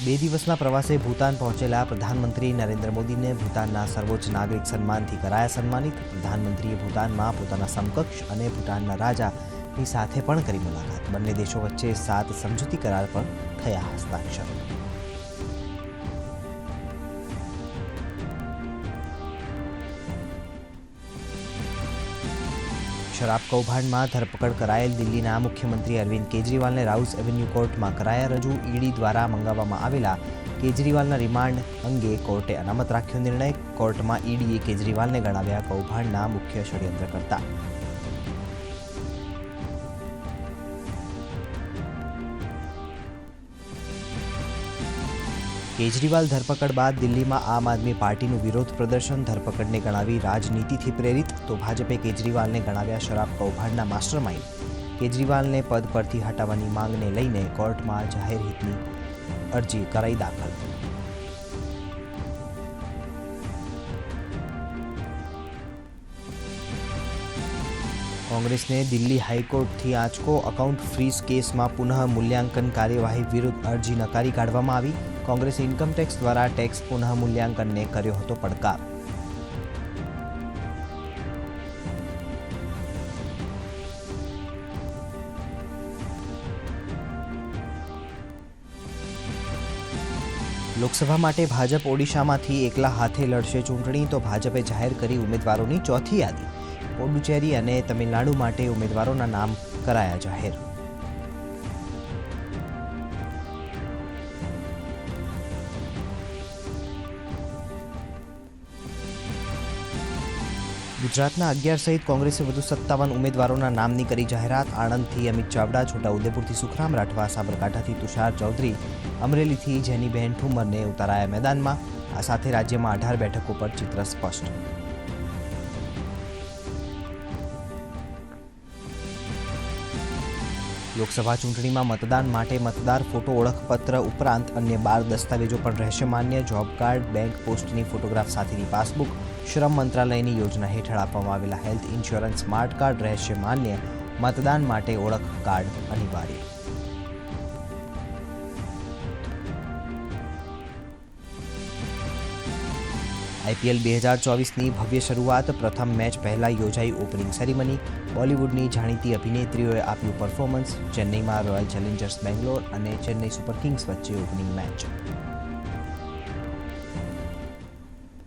બે દિવસના પ્રવાસે ભૂતાન પહોંચેલા પ્રધાનમંત્રી નરેન્દ્ર મોદીને ભૂતાનના સર્વોચ્ચ નાગરિક સન્માનથી કરાયા સન્માનિત। પ્રધાનમંત્રીએ ભૂતાનમાં પોતાના સમકક્ષ અને ભૂટાનના રાજાની સાથે પણ કરી મુલાકાત। બંને દેશો વચ્ચે 7 સમજૂતી કરાર પર થયા હસ્તાક્ષર। शराब कौभांड में धरपकड़ करायेल दिल्लीना मुख्यमंत्री अरविंद केजरीवाल ने राउस एवेन्यू कोर्ट में कराया रजू। ईडी द्वारा मंगाववामां आवेला केजरीवालना रिमांड अंगे कोर्टे अनामत राख्यो निर्णय। कोर्ट में ईडीए केजरीवाल ने गणाव्या कौभांडना मुख्य षड्यंत्रकर्ता। केजरीवाल धरपकड़ बाद दिल्ली में आम आदमी पार्टी विरोध प्रदर्शन। धरपकड़ ने गणावी राजनीति थी प्रेरित तो भाजपे केजरीवाल ने गणाव्या शराब कौभांडना मास्टरमाइंड। केजरीवाल ने पद परथी हटाववानी मांग ने लईने कोर्ट में जाहेर हितनी अरजी कराई दाखल। कांग्रेस ने दिल्ली हाईकोर्ट थी आंचको। अकाउंट फ्रीज केस में पुनः मूल्यांकन कार्यवाही विरुद्ध अरजी नकारी काढवामां आवी। कांग्रेस इनकम टेक्स द्वारा टेक्स पुनः मूल्यांकन ने कर्यो हतो પડકાર। लोकसभा माटे भाजप ओडिशामांथी एकला हाथे लड़शे चूंटणी तो भाजपे जाहेर करी उम्मीदवारोनी चौथी यादी। पुडुचेरी અને તમિલનાડુ માટે ઉમેદવારોના નામ કરાયા જાહેર। ગુજરાતના 11 સહિત કોંગ્રેસે વધુ 57 ઉમેદવારોના નામની કરી જાહેરાત। આણંદથી અમિત ચાવડા, છોટાઉદેપુરથી સુખરામ રાઠવા, સાબરકાંઠાથી તુષાર ચૌધરી, અમરેલીથી જેનીબેન ઠુમરને ઉતારાયા મેદાનમાં। આ સાથે રાજ્યમાં 18 બેઠકો પર ચિત્ર સ્પષ્ટ। लोकसभा चूंटणी में मतदान माटे मतदार फोटो ओळखपत्र उपरांत अन्य 12 दस्तावेजों पण रहेशे मान्य। जॉब कार्ड, बैंक पोस्टनी फोटोग्राफ साथेनी पासबुक, श्रम मंत्रालयनी योजना हेठळ आपवामां आवेला हेल्थ इन्श्योरन्स स्मार्ट कार्ड रहेशे मान्य। मतदान माटे ओळख कार्ड अनिवार्य। आईपीएल 2024 ની ભવ્ય શરૂઆત। પ્રથમ મેચ પહેલા યોજાઈ ઓપનિંગ સેરેમની। બોલિવૂડની જાણીતી અભિનેત્રીઓએ આપ્યું પરફોર્મન્સ। ચેન્નઈમાં રોયલ ચેલેન્જર્સ બેંગ્લોર અને ચેન્નઈ સુપર કિંગ્સ વચ્ચે ઓપનિંગ મેચ।